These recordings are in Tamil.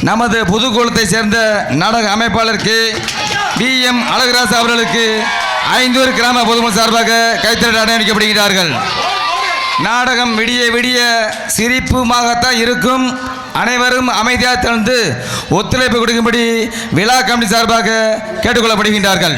நமது புதுக்கோளத்தை சேர்ந்த நாடக அமைப்பாளர் BM அழகராசு அவர்களுக்கு 5 கிராம பொதுமக்கள் சார்பாக கைத்தறி அணிவிக்கப்படுகிறார்கள். நாடகம் விடிய விடிய சிரிப்புமாகத்தான் இருக்கும். அனைவரும் அமைதியாக திறந்து ஒத்துழைப்பு கொடுக்கும்படி விழா கமிட்டி சார்பாக கேட்டுக்கொள்ளப்படுகின்றார்கள்.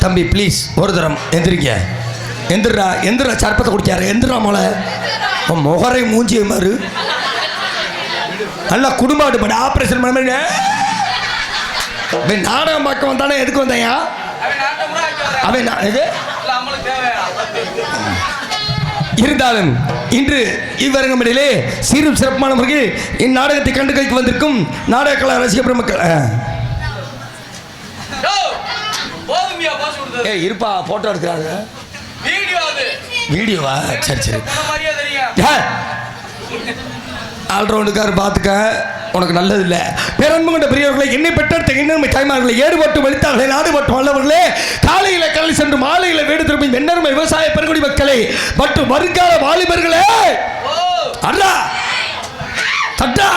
தம்பி ப்ளீஸ் ஒரு தரம் எந்திரிக்க. எந்திரா எந்திரா சர்ப்பத்தை குடிக்காரு. எந்திரா மொளை முகரை மூஞ்சிய மாறு நல்லா குடும்பாட்டு பண்ணி ஆப்ரேஷன் பண்ண மாதிரி நாடகம் பார்க்க வந்தானே. எதுக்கு வந்தையா அவன் இது இருந்தாலும் இன்று இவ்வரங்கமிடையிலே சீரும் சிறப்பான முறையில் இந்நாடகத்தை கண்டு கைக்கு வந்திருக்கும் நாடக கலா ரசிக பெருமக்கள். இருப்பா போட்டோ எடுக்கிறாங்க. வீடியோவா? சரி சரி. ஆல்ரவுண்டுக்கார் பார்த்துக்க, உனக்கு நல்லது இல்லை. பேரன்பு கொண்ட பெரியவர்களை, என்னை பெற்றெடுத்த இன்னும் தாய்மார்களை, ஏடுபட்டு வலித்தார்களே, நாடுபட்டு வல்லவர்களே, காலையில கல்வி சென்று மாலையில வீடு திரும்பி வெண்ணருமை விவசாய பெருங்குடி மக்களே மற்றும் வருங்கால வாலிபர்களே, அண்ணா தட்டா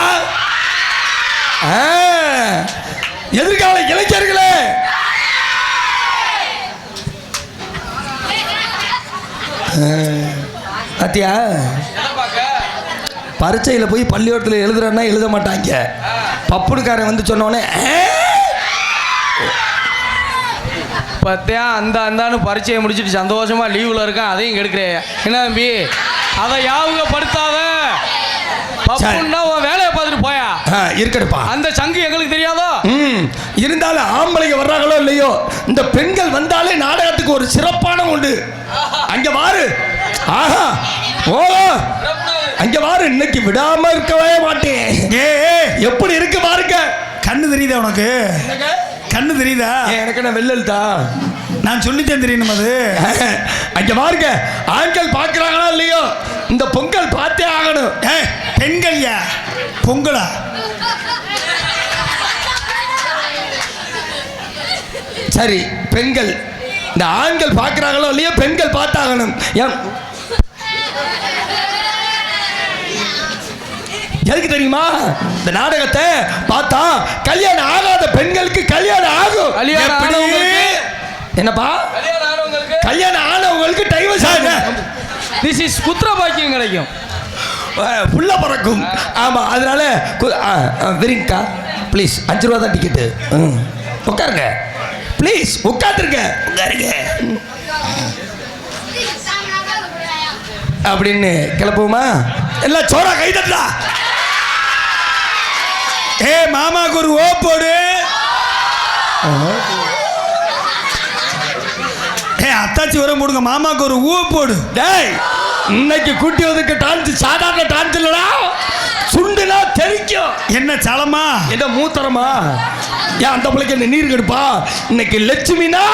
எதிர்கால இளைஞர்களே, அத்தியா பரீட்சையில் போய் பள்ளியோட்டத்தில் எழுதுறன்னா எழுத மாட்டாங்க. பப்புனுக்காரன் வந்து சொன்னோடனே பத்தியா அந்தான்னு பரீட்சையை முடிச்சுட்டு சந்தோஷமா லீவில் இருக்கான். அதையும் கெடுக்கிறேன். என்ன தம்பி, அதை யாபகப்படுத்தாத. பப்புன்னா உன் வேலையை பார்த்துட்டு போயா இருக்கட்டுப்பா. அந்த சங்கு எங்களுக்கு தெரியாதோ? இருந்தாலும் ஆம்பளைங்க வர்றாங்களோ இல்லையோ, இந்த பெண்கள் வந்தாலே நாடகத்துக்கு ஒரு சிறப்பான உண்டு. அங்க வாரு. ஆஹா ஓ அங்க வாரு. இன்னைக்கு விடாம இருக்கவே மாட்டேன். எப்படி இருக்கு பாருங்க. கண்ணு தெரியுதா உனக்கு? கண்ணு தெரியுதா? எனக்கு என்ன வெள்ளல்தா? நான் சொல்லித்தேன் தெரியணும். அது அங்க பாருங்க. ஆண்கள் பார்க்கிறாங்களா இல்லையோ, இந்த பொங்கல் பார்த்தே ஆகணும். பெண்கள் யா பொங்கலா? சரி பெண்கள், இந்த ஆண்கள் பார்க்கிறாங்களோ இல்லையோ, பெண்கள் பார்த்தாகணும். எதுக்கு தெரியுமா? இந்த நாடகத்தை பார்த்தா கல்யாணம் ஆகாத பெண்களுக்கு கல்யாணம் ஆகும். என்னப்பா? கல்யாணம் ஆனவங்களுக்கு டைவர்ஸ் ஆகும். திஸ் இஸ் புத்திர பாக்கியம் கிடைக்கும், புள்ள பறக்கும். ஆமா, அதனால விரிங்கா ப்ளீஸ். 5 ரூபா தான் டிக்கெட்டு. உட்காருங்க ப்ளீஸ். உட்காந்துருங்க உட்காருங்க அப்படின்னு கிளப்புவோமா? எல்லாம் சோறா கைதட்டா. மாமாக்கு ஒரு ஓப்பு கடைசி வரை போடுங்க. மாமாக்கு ஒரு ஊ போடு. டேய் இன்னைக்கு கூட்டி வந்திருக்க டான்ஸ் சாதாரண டான்ஸ் இல்லடா, சுண்டுனா தெரிக்கும். என்ன சலமா என்ன மூத்தரமா? ஏன் அந்த பிள்ளைக்கு என்ன நீர் கெடுப்பா? இன்னைக்கு லட்சுமினா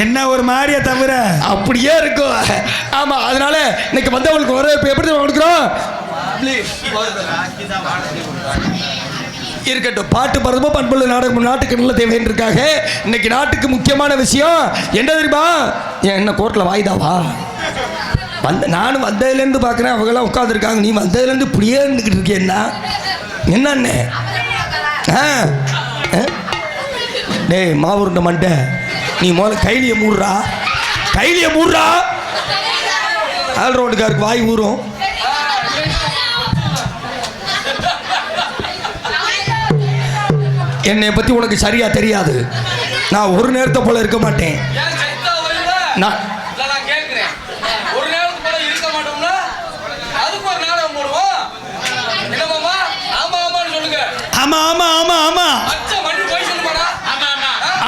என்ன ஒரு மாதிரியா தவிர அப்படியே இருக்கும். ஆமா, அதனால இன்னைக்கு வந்தவங்களுக்கு வர இப்ப எப்படி கொடுக்குறோம் இருக்கட்டும். பாட்டு பரதமோ பண்புள்ள நாடகம் நாட்டுக்கு நல்ல தேவைன்றக்காக இன்னைக்கு நாட்டுக்கு முக்கியமான விஷயம் என்ன தெரியுமா? ஏன் என்ன கோர்ட்டில் வாய்தாவா? நானும் வந்ததுலேருந்து பார்க்குறேன், அவங்கெல்லாம் உட்காந்துருக்காங்க. நீ வந்ததுலேருந்து இப்படியே இருந்துக்கிட்டு இருக்கேன்னா என்னண்ணே? டேய் மாவுருண்ட மண்டை, நீ முதல்ல கைலியை மூடுறா, கைலியை மூடுறா. ஆல்ரவுண்டுக்காருக்கு வாய் ஊறும். என்னை பற்றி உனக்கு சரியா தெரியாது. நான் ஒரு நேரத்தை போல இருக்க மாட்டேன். நான் ஆமா ஆமா ஆமா ஆமா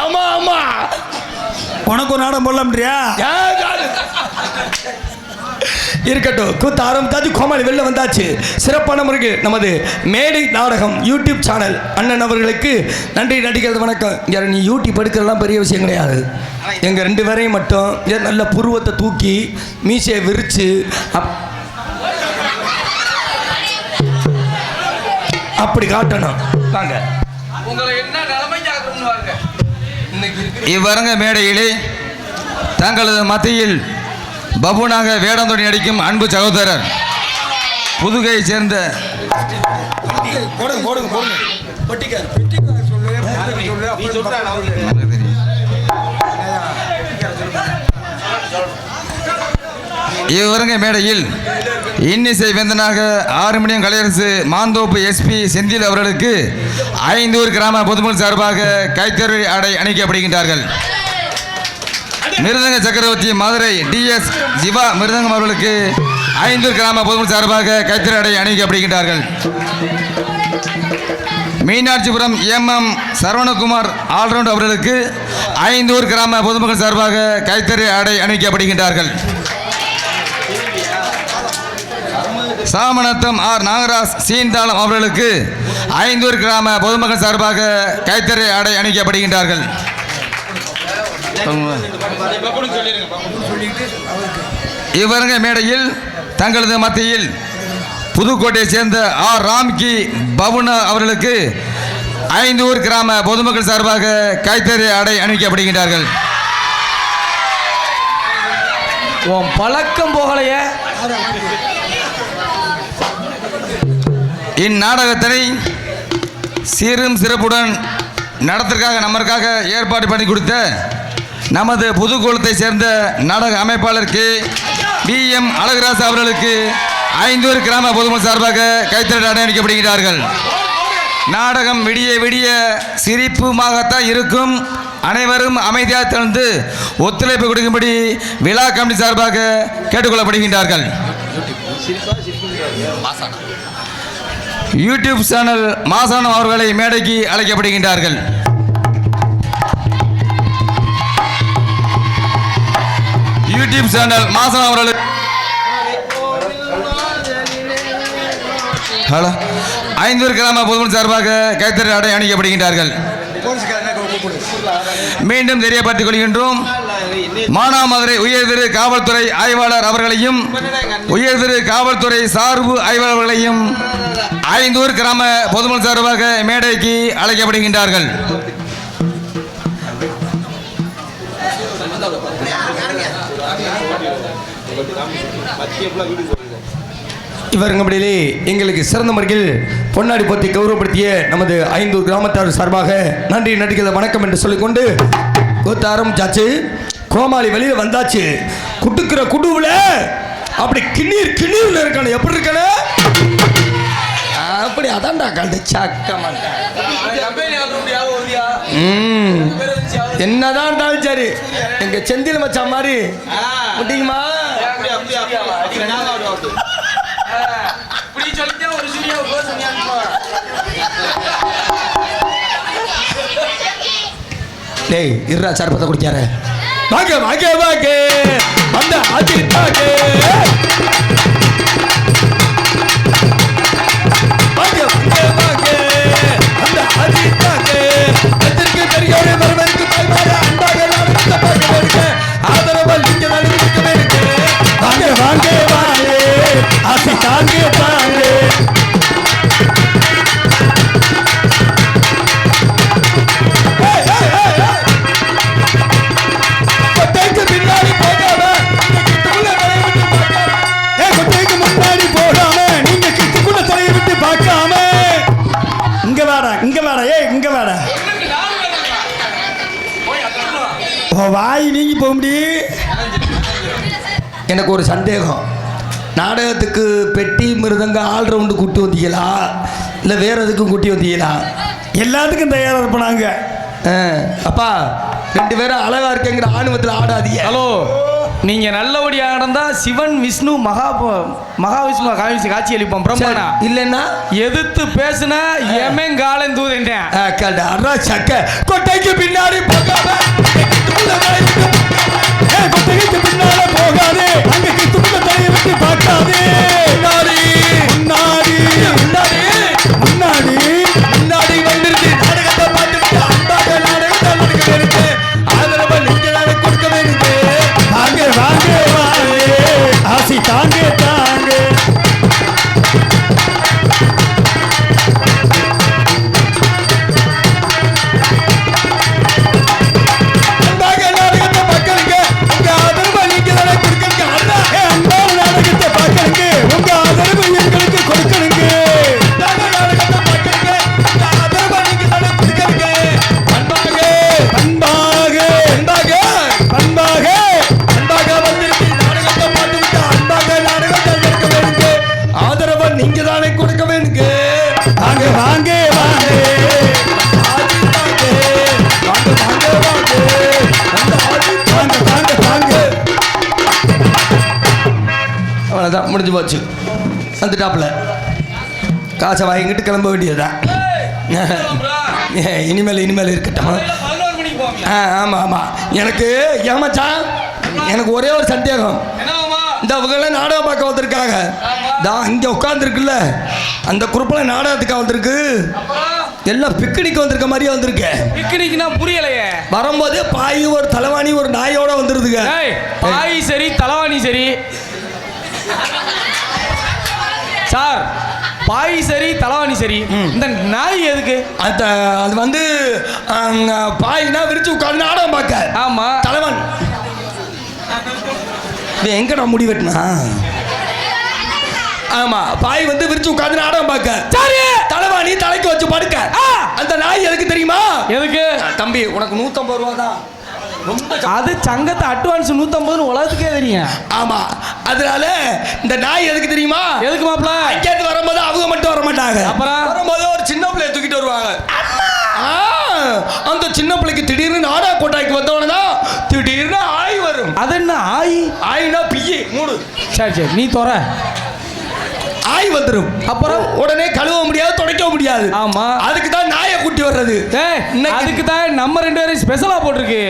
ஆமா ஆமா உனக்கு ஒரு நாடகம் போடலாம்ன்றியா? இருக்கட்டும், கூத்து ஆரம்பித்தாச்சு. கோமாளி வெளில வந்தாச்சு. சிறப்பான முறைக்கு நமது மேடை நாடகம் யூடியூப் சேனல் அண்ணன் அவர்களுக்கு நன்றி நடிக்கிறது. வணக்கம். இங்கே நீ யூடியூப் எடுக்கிறதுலாம் பெரிய விஷயம் கிடையாது. எங்கள் 2 பேரையும் மட்டும் நல்ல புருவத்தை தூக்கி மீசையை விரித்து அப்படி காட்டணும். வாங்க இவ்வரங்க மேடையிலே தங்களது மத்தியில் பபுனாக வேடந்தோடி நடிக்கும் அன்பு சகோதரர் புதுகையை சேர்ந்த இவ்வரங்க மேடையில் இன்னிசை வேந்தனாக 6 மணியம் கலையரசு மாந்தோப்பு எஸ்பி செந்தில் அவர்களுக்கு 5 கிராம பொதுமக்கள் சார்பாக கைத்தறி ஆடை அணிக்கப்படுகின்றார்கள். மிருதங்க சக்கரவர்த்தி மதுரை டிஎஸ் ஜிவா மிருதங்கம் அவர்களுக்கு 5 கிராம பொதுமக்கள் சார்பாக கைத்தறி ஆடை அணிக்கப்படுகின்றார்கள். மீனாட்சிபுரம் MM சரவணகுமார் ஆல்ரவுண்ட் அவர்களுக்கு 5 கிராம பொதுமக்கள் சார்பாக கைத்தறி ஆடை அணிக்கப்படுகின்றார்கள். சாமநத்தம் ஆர் நாகராஜ் சீன்தாளம் அவர்களுக்கு 5 கிராம பொதுமக்கள் சார்பாக கைத்தறி ஆடை அணிக்கப்படுகின்றார்கள். இவருங்க மேடையில் தங்களது மத்தியில் புதுக்கோட்டையை சேர்ந்த ஆர் ராம்கி பவுனா அவர்களுக்கு 5 கிராம பொதுமக்கள் சார்பாக கைத்தறி ஆடை அணிவிக்கப்படுகின்றார்கள். உன் பழக்கம் போகலையே. இந்நாடகத்தினை சீரும் சிறப்புடன் நடத்திற்காக நம்மற்காக ஏற்பாடு பண்ணி கொடுத்த நமது புதுக்கோளத்தை சேர்ந்த நாடக அமைப்பாளர் BM அழகராசு அவர்களுக்கு 5 கிராம பொதுமக்கள் சார்பாக கைத்தறி ஆடை அணிவிக்கப்படுகிறார்கள். நாடகம் விடிய விடிய சிரிப்புமாகத்தான் இருக்கும். அனைவரும் சேவையாக திறந்து ஒத்துழைப்பு கொடுக்கும்படி விழா கமிட்டி சார்பாக கேட்டுக்கொள்ளப்படுகின்றார்கள். யூடியூப் சேனல் மாசானம் அவர்களை மேடைக்கு அழைக்கப்படுகின்றார்கள். யூடியூப் சேனல் மாசானம் அவர்கள் ஹலோ 5 கிராம பொதுமக்கள் சார்பாக கைத்தறி ஆடை அணிக்கப்படுகின்றார்கள். மீண்டும் தெரியப்படுத்திக் கொள்கின்றோம். மானாமதுரை உயர்திரு காவல்துறை ஆய்வாளர் அவர்களையும் உயர்திரு காவல்துறை சார்பு ஆய்வாளர்களையும் 5 கிராம பொதுமக்கள் சார்பாக மேடைக்கு அழைக்கப்படுகின்றார்கள். இவருங்கபடியிலே எங்களுக்கு சிறந்த முறையில் பொன்னாடி போத்தி கௌரவப்படுத்திய நமது 5 கிராமத்தார் சார்பாக நன்றி நடிக்கிறத வணக்கம் என்று சொல்லிக்கொண்டு கூத்த ஆரம்பிச்சாச்சு. கோமாளி வெளியில் வந்தாச்சு. குட்டுக்கிற குடுவில் அப்படி கிண்ணீர்ல இருக்கானு எப்படி இருக்கானு அப்படி அதான்டா கண்டு சக்க மாட்டேன். என்னதான் இருந்தாலும் சரி எங்க செந்தில் மச்சா மாதிரி முடியுமா? டேய் இருடா சர்பத்தை குடிக்கார. வாங்க வாங்க வாங்க அந்த அஜித் வாங்க வாங்க வாங்க வாங்க அந்த அஜித் வாங்க. அதற்கு பெரியோரே வரவேற்கு தாய்மார அன்பாக நான் பார்க்க வேண்டுங்க. ஆதரவால் நீங்க தான் இருக்க வேண்டுங்க. வாங்க வாங்க வாங்க ஆசி தாங்க தாங்க. வாய் நீங்கி போக முடியும். எனக்கு ஒரு சந்தேகம். நாடகத்துக்கு பெட்டி மிருதங்க ஆல்ரவுண்டு கூட்டி வந்தீங்களா இல்லை வேற எதுக்கும் கூட்டி வந்தீங்களா? எல்லாத்துக்கும் தயாராக இருப்பாங்க. அப்பா 2 பேரும் அழகா இருக்கேங்கிற ஆணுவத்தில் ஆடாதீங்க. ஹலோ, நீங்க நல்லபடியா நடந்தா சிவன் விஷ்ணு மகாவிஷ்ணு காட்சி அளிப்போம் பிரம்மனா. இல்லைன்னா எதிர்த்து பேசுன எமங்காலன் தூதேன் கொட்டைக்கு பின்னாடி போகாத கொட்டைக்கு பின்னால போகாதே. அங்க கித்துக்குள்ள தலையை விட்டு பார்க்காதே. முன்னாடி முன்னாடி முன்னாடி முன்னாடி முன்னாடி வந்துருச்சு. நாடகத்தை பார்த்துட்டு அன்பாக நாடகத்தை நடக்க வேண்டிய ஆதரவை நீங்க தானே கொடுக்க வேண்டிய. வாங்க வாங்க வாங்க ஆசி தாங்க தாங்க. அவ்வளோதான், முடிஞ்சு போச்சு. வந்துட்டாப்புல காசை வாங்கிட்டு கிளம்ப வேண்டியதுதான். இனிமேல் இருக்கட்டும். ஆமாம் ஆமாம். எனக்கு ஏமாச்சான், எனக்கு ஒரே ஒரு சந்தேகம். இந்த அவங்களாம் நாடகம் பார்க்க வந்திருக்காங்க. தான் இங்கே உட்காந்துருக்குல்ல அந்த குரூப்பில் நாடகத்துக்காக வந்திருக்கு. எல்லாம் பிக்னிக் வந்திருக்க மாதிரியே வந்திருக்கு. பிக்னிக்னா புரியலையே. வரும்போது பாய் ஒரு தலைவாணி ஒரு நாயோட வந்துருதுங்க. பாய் சரி தலைவாணி சரி சார். பாய் சரி தலைவாணி சரி, இந்த நாய் எதுக்கு? அது வந்து பாய்னா விரிச்சு உட்காந்து நாடகம் பார்க்க. ஆமா. தலைவன் எங்கடா முடி வெட்டினா? ஆமா, பாய் வந்து விரிச்சு உட்காந்து நாடகம் பார்க்க. சரி, தலைவாணி தலைக்கு வச்சு படுக்க. அந்த நாய் எதுக்கு தெரியுமா? எதுக்கு? தம்பி உனக்கு 150 ரூபா தான். அது சங்கத்தை அட்வான்ஸ் 150 உலகத்துக்கே தெரியும். ஆமா, அதனால இந்த நாய் எதுக்கு தெரியுமா? எதுக்கு மாப்பிள்ள? அங்கேருந்து வரும்போது அவங்க மட்டும் வர மாட்டாங்க. அப்புறம் வரும்போது ஒரு சின்ன பிள்ளைய தூக்கிட்டு வருவாங்க. அந்த சின்ன பிள்ளைக்கு திடீர்னு நாடா கோட்டாய்க்கு வந்தவனதான் திடீர்னு ஆய் வரும். அது என்ன ஆய்? ஆயினா பிய்யே மூடு. சரி நீ தோற ஆய் வந்துடும். அப்புறம் உடனே கழுவ முடியாது, துடைக்க முடியாது. ஆமா, அதுக்கு தான் நாயை கூட்டி வர்றது. அதுக்கு தான் நம்ம 2 பேரும் ஸ்பெஷலா போட்டிருக்கு.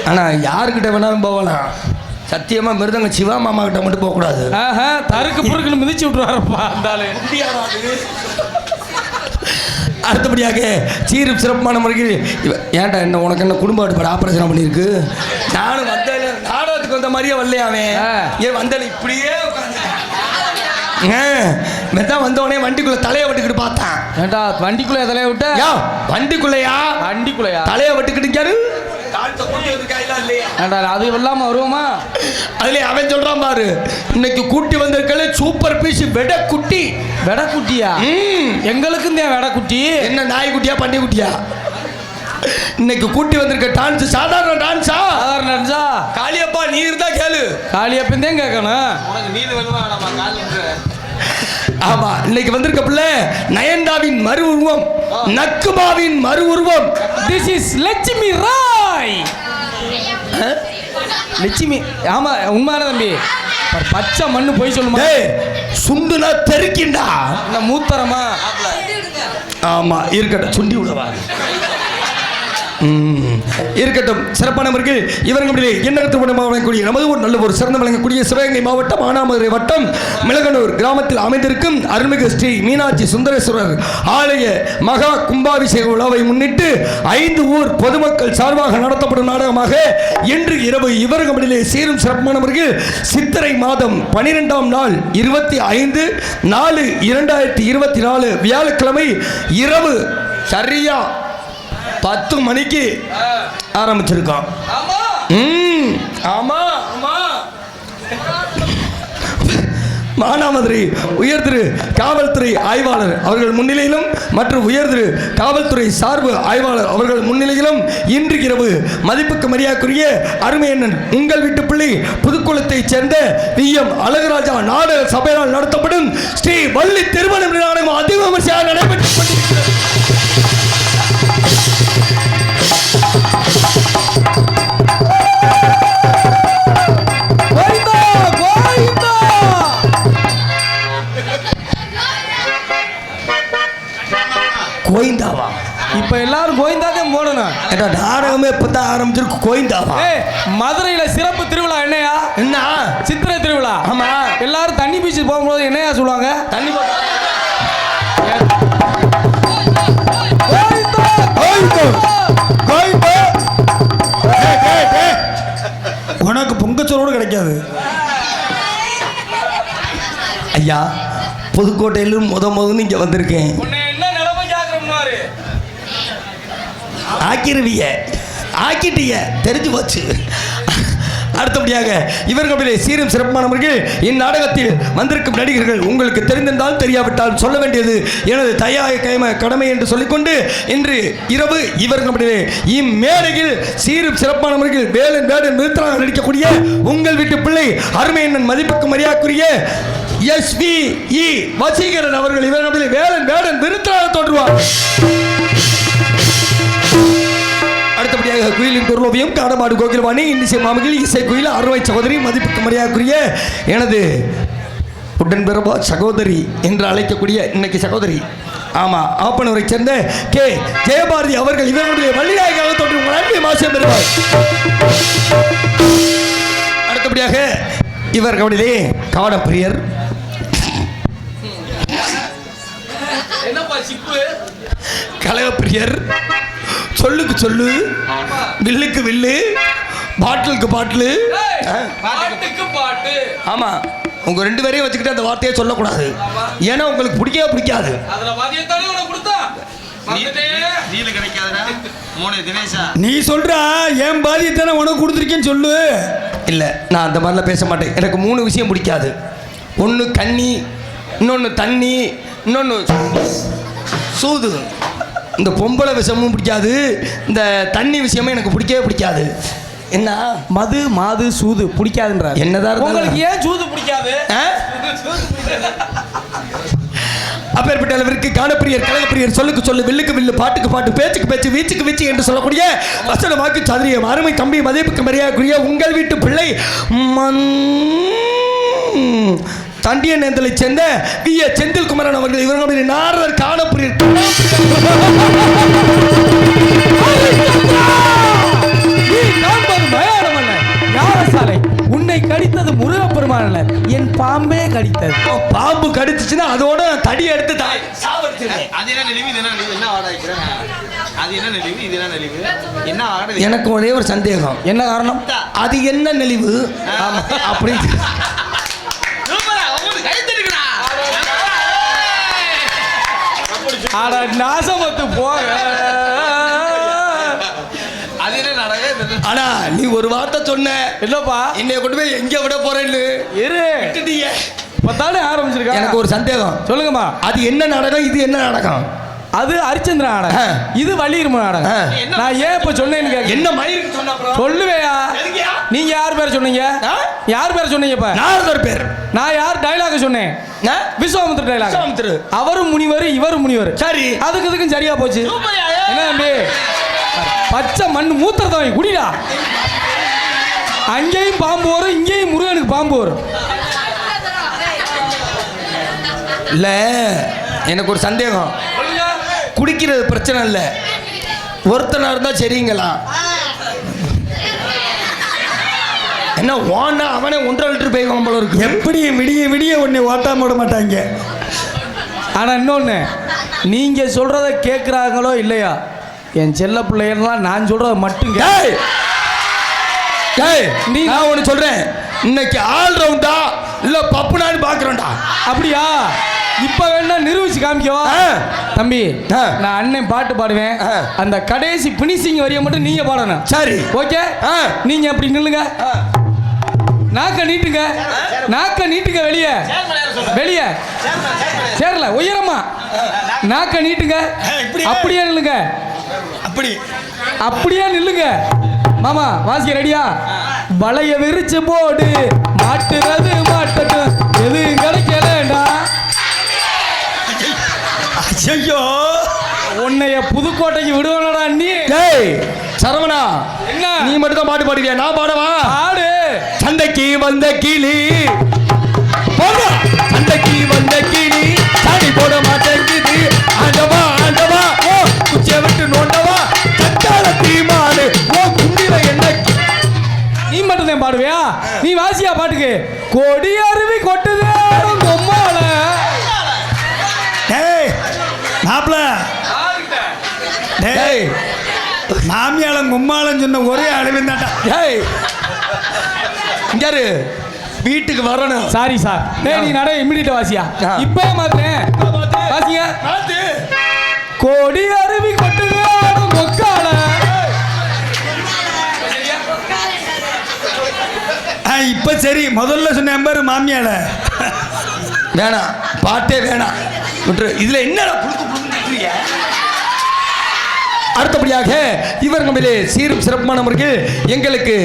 ஆனா யாருக்கிட்ட வேணாலும் போகலாம். சத்தியமா மிருதங்க சிவா மாமா கிட்ட மட்டும் போக கூடாது. தருக்கு புருக்குன்னு மிதிச்சு விட்டுருவாரப்பா அந்த. அடுத்தபடியாக சீரும் சிறப்பான முறைக்கு ஏன்டா என்ன உனக்கு என்ன குடும்ப அடுப்பாடு ஆபரேஷன் பண்ணியிருக்கு? நானும் வந்த நாடகத்துக்கு வந்த மாதிரியே வரலையாவே. ஏன் வந்தேன் இப்படியே மெத்தான் வந்தவனே வண்டிக்குள்ள தலையை விட்டுக்கிட்டு பார்த்தான். ஏண்டா வண்டிக்குள்ள தலையை விட்ட? வண்டிக்குள்ளையா? வண்டிக்குள்ளையா தலையை விட்டுக்கிட்டு அது இல்லாம வருவோமா? அதுல அவன் சொல்றான் பாரு, இன்னைக்கு கூட்டி வந்திருக்கல சூப்பர் பீஸ் வெடக்குட்டி. வெடக்குட்டியா? எங்களுக்கும் தான் வெடக்குட்டி. என்ன நாய் குட்டியா பண்ணி குட்டியா? இன்னைக்கு கூட்டி வந்திருக்க டான்ஸ் சாதாரண டான்ஸா? சாதாரண டான்ஸா? காளியப்பா நீ இருந்தா கேளு. காளியப்பன் தான் கேட்கணும். ஆமா, இன்னைக்கு வந்திருக்க பிள்ளை நயன்தாவின் மறு உருவம், நக்குமாவின் மறு உருவம். This is Lakshmi Rai. லட்சுமி. ஆமா உண்மையான தம்பி. பச்சை மண்ணு போய் சொல்லுமா டேய் சுண்டுனா தெறிக்கிண்டா. இந்த மூத்தரமா ஆமா இருக்கட்டும், சுண்டி விடவா இருக்கட்டும். சிறப்பானவர்கள் இவர்களுடைய எண்ணகத்து வழங்கக்கூடிய நமது ஒரு நல்ல ஒரு சிறந்த வழங்கக்கூடிய சிவகங்கை மாவட்டம் மானாமதுரை வட்டம் மிளகனூர் கிராமத்தில் அமைந்திருக்கும் அருள்மிகு ஸ்ரீ மீனாட்சி சுந்தரேஸ்வரர் ஆலய மகா கும்பாபிஷேக விழாவை முன்னிட்டு 5 ஊர் பொதுமக்கள் சார்பாக நடத்தப்படும் நாடகமாக இன்று இரவு இவர்களுடைய சீரும் சிறப்பானவர்கள் சித்திரை மாதம் 12ஆம் நாள் 25/4/2024 வியாழக்கிழமை இரவு சரியா 10 மணிக்கு ஆரம்பிச்சிருக்கோம். ஆமா ஆமா. மானாமதுரை உயர்திரு காவல்துறை ஆய்வாளர் அவர்கள் முன்னிலையிலும் மற்றும் உயர்திரு காவல்துறை சார்பு ஆய்வாளர் அவர்கள் முன்னிலையிலும் இன்று இரவு மதிப்புக்கு மரியாதைக்குரிய அருமையண்ணன் உங்கள் வீட்டு பிள்ளை புதுக்குளத்தைச் சேர்ந்த VM அழகுராஜா நாடக சபையால் நடத்தப்படும் ஸ்ரீ வள்ளி திருமணம் நாடகம் அதிவிமர்சையாக நடைபெற்றுக் கொண்டிருக்கிறது. கோயிந்தாவா? இப்ப எல்லாரும் கோயிந்தாதான் போடணும். நாடகமே இப்பதான் ஆரம்பிச்சிருக்கு. கோயிந்தாவா? மதுரையில சிறப்பு திருவிழா என்னையா? என்ன சித்திரை திருவிழா? ஆமா. எல்லாரும் தண்ணி பீச்சு போகும்போது என்னையா சொல்லுவாங்க? தண்ணி உனக்கு பொங்கச்சோரோடு கிடைக்காது ஐயா. புதுக்கோட்டையிலும் முதன்னு இங்க வந்திருக்கேன். ஆக்கிருவிய ஆக்கிட்டிய தெரிஞ்சு போச்சு. அடுத்தபடியாக இவர்களுடைய சீரும் சிறப்பானவர்கள் இந்நாடகத்தில் வந்திருக்கும் நடிகர்கள் உங்களுக்கு தெரிந்திருந்தால் தெரியாவிட்டால் சொல்ல வேண்டியது எனது தயாய கடமை என்று சொல்லிக்கொண்டு இன்று இரவு இவர்களுடைய இம்மேடையில் சீரும் சிறப்பானவர்கள் வேலன் வேடன் நிறுத்தலாக நடிக்கக்கூடிய உங்கள் வீட்டு பிள்ளை அருமையண்ணன் மதிப்புக்கு மரியாதைக்குரிய SVE வசீகரன் அவர்கள் இவர்களுடைய வேலன் வேடன் நிறுத்தலாக தோன்றுவார். அடுத்தபடியாக குயிலின் குரலோவியம் காடமாடு கோகிலவாணி இன்னிசை மாமகில் இசை குயில் அறுவை சகோதரி மதிப்புக்கு மரியாதைக்குரிய எனது உடன்பிறவா சகோதரி என்று அழைக்கக்கூடிய இன்னைக்கு சகோதரி ஆமா ஆப்பனூரை சேர்ந்த கே ஜெயபாரதி அவர்கள் இவர்களுடைய வள்ளிநாயகாக தோன்றி உங்கள் அன்பை மாசியம் பெறுவார். அடுத்தபடியாக இவர்களுடைய காவடப்பிரியர் கலகப்பிரியர் சொல்லுக்கு சொல்லு வில்லுக்கு வில்லு பாட்டிலுக்கு பாட்டிலு ஆமா. உங்க 2 பேரையும் வச்சுக்கிட்டு அந்த வார்த்தையை சொல்லக்கூடாது. ஏன்னா உங்களுக்கு பிடிக்கவே பிடிக்காது. நீ சொல்ற என் பாதியத்தானே உனக்கு கொடுத்துருக்கேன்னு சொல்லு. இல்ல நான் அந்த மாதிரிலாம் பேச மாட்டேன். எனக்கு 3 விஷயம் பிடிக்காது. ஒன்று கண்ணி, இன்னொன்று தண்ணி, இன்னொன்று சூது. இந்த பொம்பளை விஷயமும் பிடிக்காது, இந்த தண்ணி விஷயமும் எனக்கு பிடிக்கவே பிடிக்காது. என்ன மது மாது சூது பிடிக்காதுன்றார். என்னதான் உங்களுக்கு ஏன் சூது பிடிக்காது? அப்பேற்பட்ட அளவிற்கு காணப்பிரியர் கலகப்பிரியர் சொல்லுக்கு சொல்லு வில்லுக்கு வில்லு பாட்டுக்கு பாட்டு பேச்சுக்கு பேச்சு வீச்சுக்கு வீச்சு என்று சொல்லக்கூடிய வசனமாக்கு சாதிரியம் அருமை தம்பி மதிப்புக்கு மரியாதைக்குரிய உங்கள் வீட்டு பிள்ளை தண்டிய நேந்தலை சேர்ந்த V.A. செந்தில்குமரன் அவர்கள் இவர்களுடைய நாரதர் காணப்பிரியர் யாரசாலை உன்னை கடித்தது முருகப்பெருமான் அல்ல, என் பாம்பே கடித்தது. பாம்பு கடிச்சுச்சுன்னா அதோட தடி எடுத்து எனக்கு ஒரே ஒரு சந்தேகம். என்ன காரணம்? அது என்ன நெளிவு அப்படி நாசமத்து போக. ஆனா நீ ஒரு வார்த்தை சொன்ன இல்லப்பா, என்னைய கொண்டு போய் எங்க விட போறேன்னு பத்தாலே ஆரம்பிச்சிருக்க. எனக்கு ஒரு சந்தேகம். சொல்லுங்கம்மா, அது என்ன நாடகம், இது என்ன நாடகம்? அது ஹரிச்சந்திர நாடகம், இது வள்ளியிரும நாடகம். நான் ஏன் இப்ப சொன்னேன்னு என்ன மயிருக்கு சொன்ன சொல்லுவேயா? நீங்க யார் பேர் சொன்னீங்க? யார் பேர் சொன்னீங்க? இப்ப நாரதர் பேர். நான் யார் டைலாக் சொன்னேன்? விஸ்வாமித்திர டைலாக். அவரும் முனிவர், இவரும் முனிவர். சரி, அதுக்கு இதுக்கும் சரியா போச்சு. என்ன தம்பி, பச்சை மண் மூத்திரத்தை குடிடா. அங்கேயும் பாம்பு வரும், இங்கேயும் முருகனுக்கு பாம்பு வரும். இல்லை எனக்கு ஒரு சந்தேகம். குடிக்கிறது பிரச்சனை இல்லை, ஒருத்தனா இருந்தா சரிங்களா? என்ன ஓண்டா அவனே 1.5 லிட்டர் போய்வான் போல இருக்கு. எப்படி விடிய விடிய உன்னை ஓட்டாம விட மாட்டாங்க. ஆனா இன்னொன்னு, நீங்க சொல்றத கேட்குறாங்களோ இல்லையா, என் செல்ல பிள்ளைகள்லாம் நான் சொல்றத மட்டும் நான் ஒன்று சொல்றேன், இன்னைக்கு ஆல்ரவுண்டா இல்ல பப்பு நாடு பாக்குறோம்டா. அப்படியா? இப்ப வேணா நிரூபிச்சு காமிக்கவா தம்பி? நான் அண்ணன் பாட்டு பாடுவேன், அந்த கடைசி பினிஷிங் வரிய மட்டும் நீங்க பாடணும். சரி, ஓகே. நீங்க அப்படி நில்லுங்க, நாக்க நீட்டுங்க, நாக்க நீட்டுங்க, வெளியே வெளியே சேரல உயரமா நாக்க நீட்டுங்க, அப்படியே நில்லுங்க, அப்படியே நில்லுங்க. மாமா வாசிக்க ரெடியா? வளைய விரிச்சு போடு, மாட்டுறது மாட்டட்டும், எது கிடைக்கலடா. ஐயோ, உன்னைய புதுக்கோட்டைக்கு விடுவானடா நீ. சரவணா, என்ன நீ மட்டும் தான் பாட்டு பாடுவியா? நான் பாடவா? பாடு. சண்டைக்கு வந்த கிளி, சண்டைக்கு வந்த கிளி சாடி போட மாட்டேங்குது. ஆண்டவா ஆண்டவா, ஓ குச்சியை விட்டு நோண்டவா, கட்டால தீமாடு, ஓ குண்டில என்ன? நீ மட்டும் தான் பாடுவியா? நீ வாசியா பாட்டுக்கு? கொடி அருவி கொட்டுது பொம்மால. டேய் மாப்பிள, டேய் மாமியாளம் கும்மாளம் சொன்ன ஒரே அளவுந்தாண்டா. டேய் இங்காரு, வீட்டுக்கு வரணும். Sorry sir. டேய் நீ நட, இமிடியேட் வாசியா. இப்பவே மாத்தேன், வாசிங்க. கொடி அருவி கொட்டுது மொக்கால. இப்ப சரி, முதல்ல சொன்ன பாரு மாமியால. வேணாம், பாட்டே வேணாம், விட்டுரு. இதுல என்ன அடுத்தபடியாக இவர் நம்மளே சீரும் சிறப்பான முறையில் எங்களுக்கு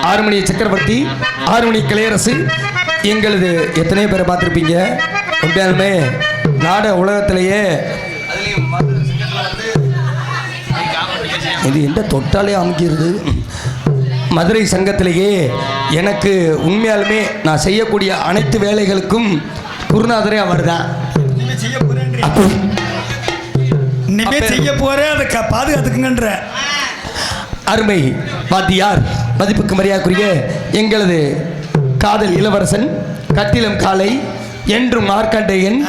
6 மணி சக்கரவர்த்தி, 6 மணி கலையரசு, எங்களது எத்தனையோ பேரை பார்த்துருப்பீங்க. உண்மையாலுமே நாட உலகத்திலேயே இது எந்த தொட்டாலே அமைக்கிறது. மதுரை சங்கத்திலேயே எனக்கு உண்மையாலுமே நான் செய்யக்கூடிய அனைத்து வேலைகளுக்கும் குருநாதரே அவர் தான். இனிமே செய்ய போறேன், அதை பாதுகாத்துக்குங்கன்ற அருமை வாத்தியார், மதிப்புக்கு மரியாதைக்குரிய எங்களது காதல் இளவரசன், கத்திலம் காலை என்றும் மார்க்கண்டேயன்,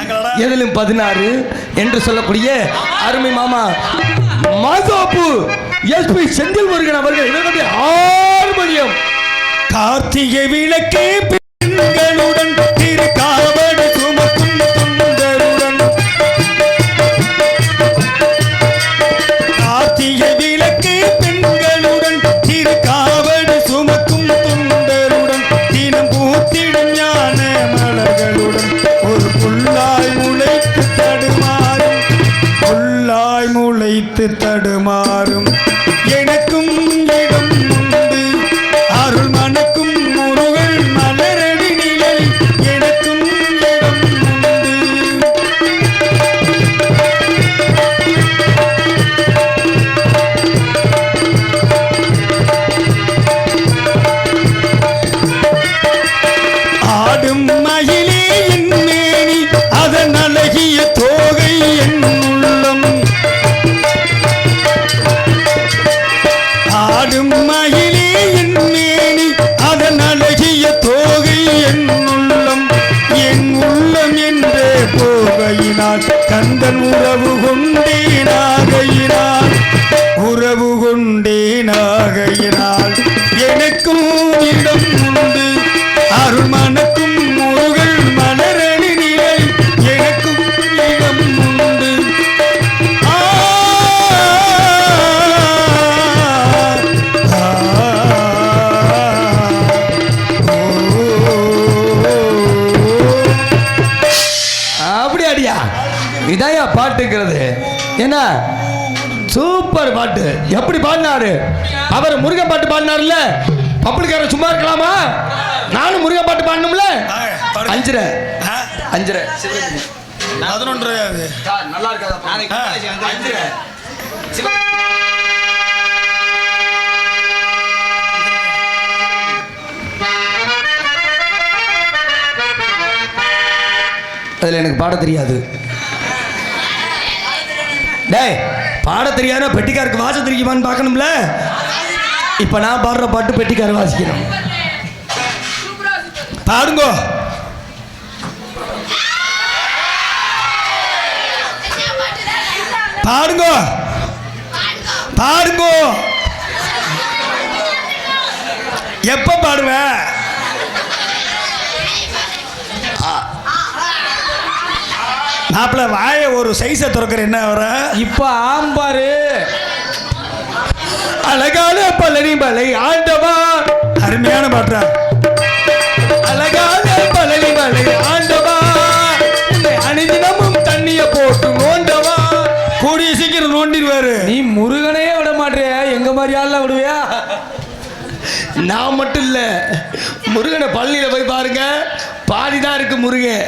எதிலும் 16 என்று சொல்லக்கூடிய அருமை மாமா மாதோப்பு எஸ்பி செந்தில் முருகன் அவர்கள் இவர்களுடைய ஹார்மோனியம். கார்த்திகை விளக்கே பெண்களுடன் திருக்காவடு சுமக்கும் தொண்டருடன், கார்த்திகை விளக்கே பெண்களுடன் திருக்காவடு சுமக்கும் தொண்டருடன், தினம் பூத்திடும் ஞான மலர்களுடன், ஒரு புல்லாய் முளைத்து தடுமாறும், புல்லாய் முளைத்து தடுமாறும் எனக்கும் இடம் உண்டு, அருள் மணக்கும் முருகன் மலரடி நிழல் எனக்கும் இடம் உண்டு. ஆடும் மயிலே என் மேனி, அதன் அழகிய தோகை என் உள்ளம், ஆடும் மயிலே என் மேனி, அதன் அழகிய தோகை என் உள்ளம், என் உள்ளம் என்றே போகையினால் கந்தன் உறவு கொண்டேனாகையினால், உறவு கொண்டேனாகையினால் எனக்கும் இடம் உண்டு, அருள் மணக்கும் முருகன் மலரணி நிலை எனக்கும் இடம் உண்டு. அப்படி அடியா, இதாயா பாட்டுங்கிறது. என்ன சூப்பர் பாட்டு, எப்படி பாடினாரு அவர்? முருகன் பாட்டு பாடினார்ல, பப்ளிக்காரன் சும்மா இருக்கலாமா? நானும் முருகன் பாட்டு பாடணும்ல. 5 11 நல்லா இருக்காது. அதில் எனக்கு பாட தெரியாது. டேய், பாட தெரியாத பெட்டிக்காருக்கு வாச தெரியுமான்னு பார்க்கணும்ல. இப்போ நான் பாடுற பாட்டு பெட்டிக்கார வாசிக்கிறேன். பாடுங்கோ. பாடுங்கோ பாடுங்கோ. எப்ப பாடுவேன்? மாப்பிள்ள வாய ஒரு சைஸை திறக்கிற என்ன வர இப்ப ஆம்பாரு. அழகான பழனி மலை ஆண்டவா. அருமையான பாட்டா. அழகான பழனி மலை ஆண்டவா, அணிதினமும் தண்ணிய போட்டு நோண்டவா. கூடிய சீக்கிரம் நோண்டிடுவாரு. நீ முருகனே விட மாட்டிய, எங்க மாதிரி ஆள்லாம் விடுவியா? நான் மட்டும் இல்ல, முருகனை பழனியில போய் பாருங்க, பாதிதான் இருக்கு முருகன்,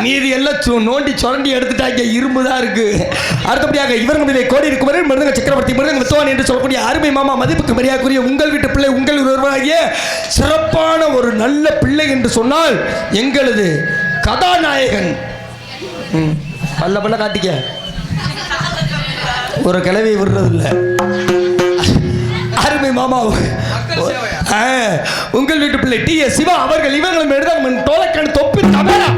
மீதி எல்லாம் நோண்டி சுரண்டி எடுத்துட்டாங்க, இரும்பு தான் இருக்கு. அடுத்தபடியாக இவர்களுடைய கோடி இருக்கும் மிருதங்க சக்கரவர்த்தி மிருதங்க வித்துவான் என்று சொல்லக்கூடிய அருமை மாமா, மதிப்புக்கு மரியாதைக்குரிய உங்கள் வீட்டு பிள்ளை, உங்கள் ஒருவராகிய சிறப்பான ஒரு நல்ல பிள்ளை என்று சொன்னால் எங்களது கதாநாயகன். பல்ல பல்ல காட்டிக்க, ஒரு கிளவி விடுறதில்லை. அருமை மாமா, உங்கள் வீட்டு பிள்ளை டி.எஸ். சிவா அவர்கள் இவர்களும் எழுத தோலக்கண் தொப்பி தமிழா.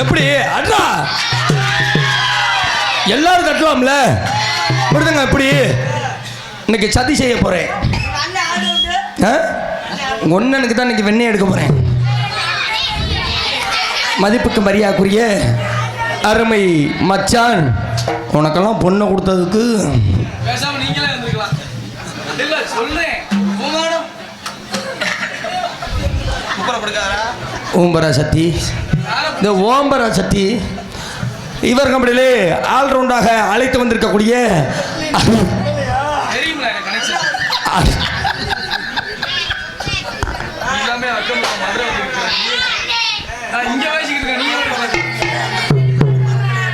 எப்படி அண்ணா எல்லாரும் கட்டலாம்ல விடுதுங்க. எப்படி இன்னைக்கு சதி செய்ய போறேன். ஒன்னனுக்கு தான் இன்னைக்கு வெண்ணெய் எடுக்க போறேன். மதிப்புக்கு மரியாதைக்குரிய அருமை மச்சான், உனக்கெல்லாம் பொண்ணை கொடுத்ததுக்கு நீங்களே வந்துருக்கலாம். இல்ல சொல்றேன், ஓம்பரா சக்தி, இந்த ஓம்பரா சக்தி இவர் கம்பெனியிலே ஆல்ரவுண்டாக அழைத்து வந்திருக்கக்கூடிய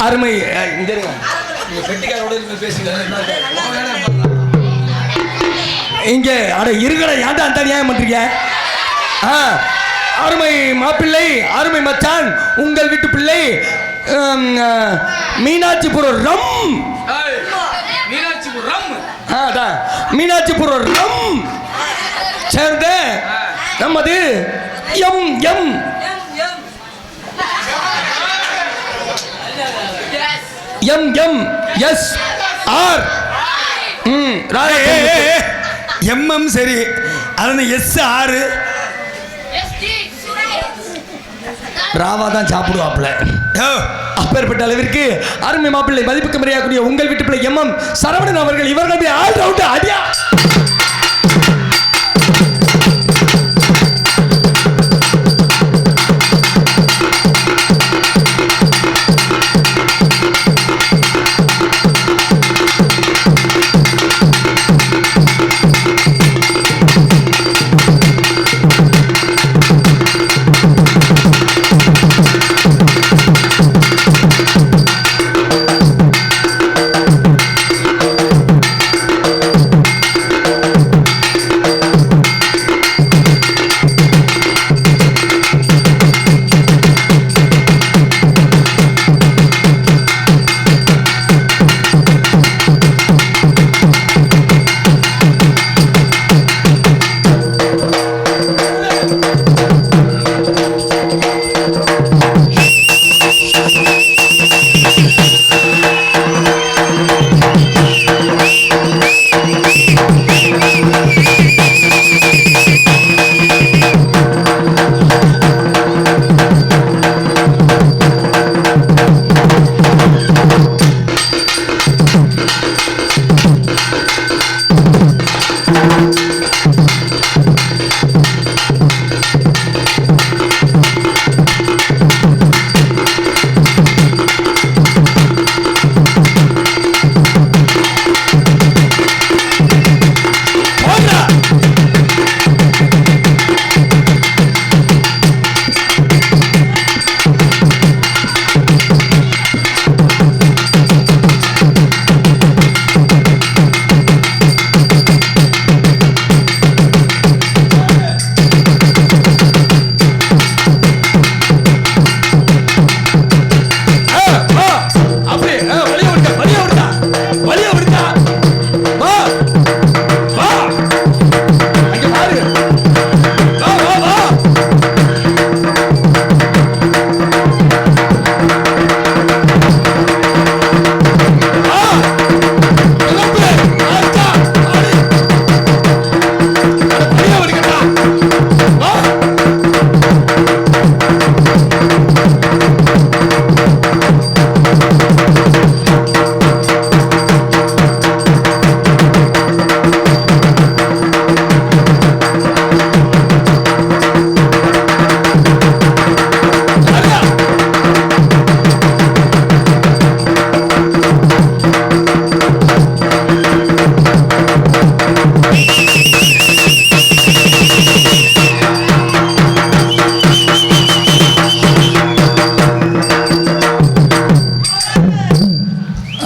அருமை இங்கே அட இருகட ஏன்டா அந்த நியாயம் பண்றீங்க? அருமை மாப்பிள்ளை, அருமை மச்சான், உங்கள் வீட்டு பிள்ளை மீனாட்சிபுரம் ரம். மீனாட்சிபுரம் ரம் சேர்ந்த நமது M M M M S R MM சரி, அது எஸ் ஆறு ராவா தான் சாப்பிடுவாப்ல. அப்பேற்பட்ட அளவிற்கு அருமை மாப்பிள்ளை மதிப்புக்கு மரியாதைக்குரிய உங்கள் வீட்டு பிள்ளை எம் சரவணன் அவர்கள் இவர்கள் ஆல் ரவுண்ட் அடியா.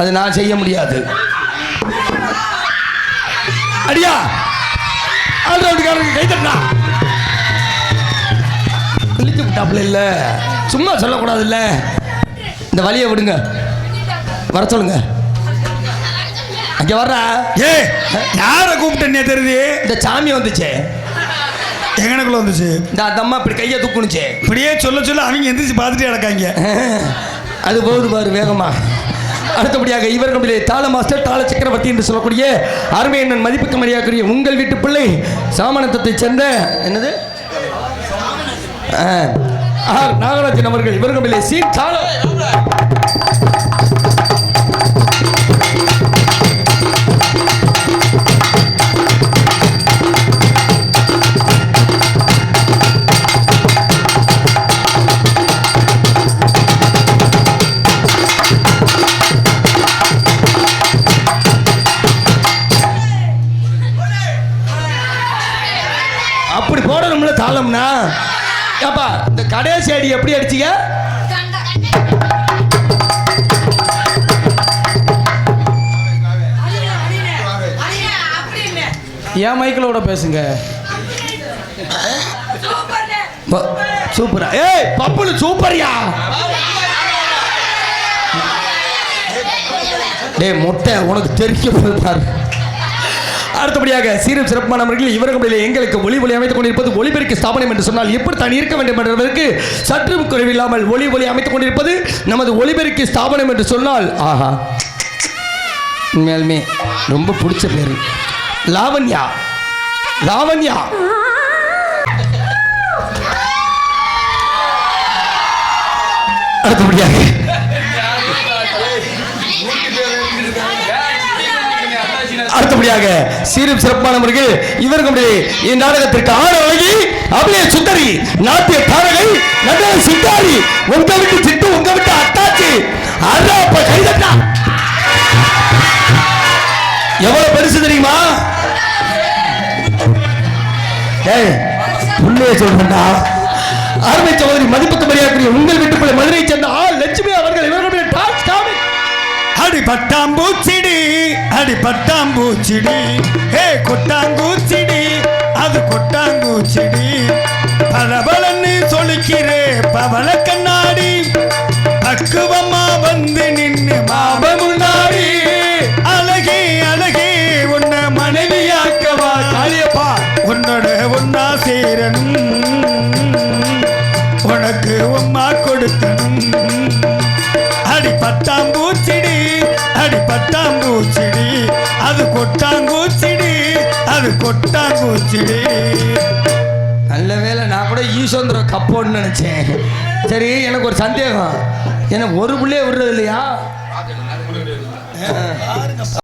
அது நான் செய்ய முடியாது. அடியா ஆல்ரவுண்டுக்காரருக்கு கை தட்டா கிழிச்சு விட்டாப்புல இல்ல, சும்மா சொல்லக்கூடாது இல்ல. இந்த வழியை விடுங்க, வர சொல்லுங்க. அங்க வர்ற ஏ யாரை கூப்பிட்டே தெரியுது? இந்த சாமி வந்துச்சே, எங்கனக்குள்ள வந்துச்சு. இந்த அம்மா இப்படி கையை தூக்குனுச்சே, இப்படியே சொல்ல சொல்ல அவங்க எந்திரிச்சு பார்த்துட்டே நடக்காங்க. அது போகுது பாரு வேகமா. அடுத்தபடியாக இவர்களுடைய தாள மாஸ்டர் தாள சக்கரவர்த்தி என்று சொல்லக்கூடிய அருமை எண்ணன் மதிப்புக்கு மரியாதைக்குரிய உங்கள் வீட்டு பிள்ளை சாமணத்தை சேர்ந்த என்னது ஆர் நாகராஜன் அவர்கள் இவர்களுடைய சீட் தாளம். அப்படி போடணும்ல தாளம்னா. ஏப்பா இந்த கடைசி அடி எப்படி அடிச்சிங்க? ஏன் மைக்கிளோட பேசுங்க. சூப்பரா? ஏய் பப்புனு சூப்பரியா? டேய் முட்டை உனக்கு தெரிக்க போய் பாரு. அடுத்தபடியாக சீரும் சிறப்பானவர்கள் இவர்களிலே எங்களுக்கு ஒளி அமைத்துக் கொண்டிருப்பது ஒளிபெருக்கி ஸ்தாபனம் என்று சொன்னால் எப்படி தான் இருக்க வேண்டும் என்பதற்கு சற்று குறைவில்லாமல் ஒளி அமைத்துக் கொண்டிருப்பது நமது ஒளிபெருக்கி ஸ்தாபனம் என்று சொன்னால் ஆஹா உண்மையாலுமே ரொம்ப பிடிச்ச பேரு லாவண்யா. லாவண்யா அடுத்தபடியாக சீரும் சிறப்பானவர்கள் இவர்களுடைய இந்நாடகத்திற்கு ஆட அழகி அப்படியே சுந்தரி நாட்டிய தாரகை நடன சித்தாரி உங்க விட்டு சிட்டு உங்க விட்டு அத்தாச்சி அராப்ப கைதட்டா எவ்வளவு பெருசு தெரியுமா? ஏய் புள்ளைய சொல்றா அருமை சகோதரி மதிப்புக்கு மரியாதைக்குரிய உங்கள் வீட்டுக்குள்ள மதுரை சேர்ந்த லட்சுமி அவர்கள் இவர்களுடைய அடி பட்டாம்பூச்சிடி அடி பட்டாம்பூச்சிடி ஹே கொட்டாங்கூச்சிடி அது கொட்டாங்கூச்சிடி பலபலன்னு சொல்லிக்கிறே பவள கண்ணாடி பக்குவமா வந்து நின்னு மாப முன்னாடி அழகே அழகே உன்னை மனைவியாக்கவா காளியப்பா உன்னோட ஒன்னா சேரணும் உனக்கு உம்மா கொடுக்கணும் அடி பட்டாம்பூச்சிடி அடி பட்டாம்பூச்சிடி அது கொட்டாங்கூச்சிடி அது கொட்டாங்கூச்சிடி. நல்ல வேளை நான் கூட ஈஸ்வந்திரம் கப்போன்னு நினைச்சேன். சரி எனக்கு ஒரு சந்தேகம், எனக்கு ஒரு புள்ளைய விடுறது இல்லையா?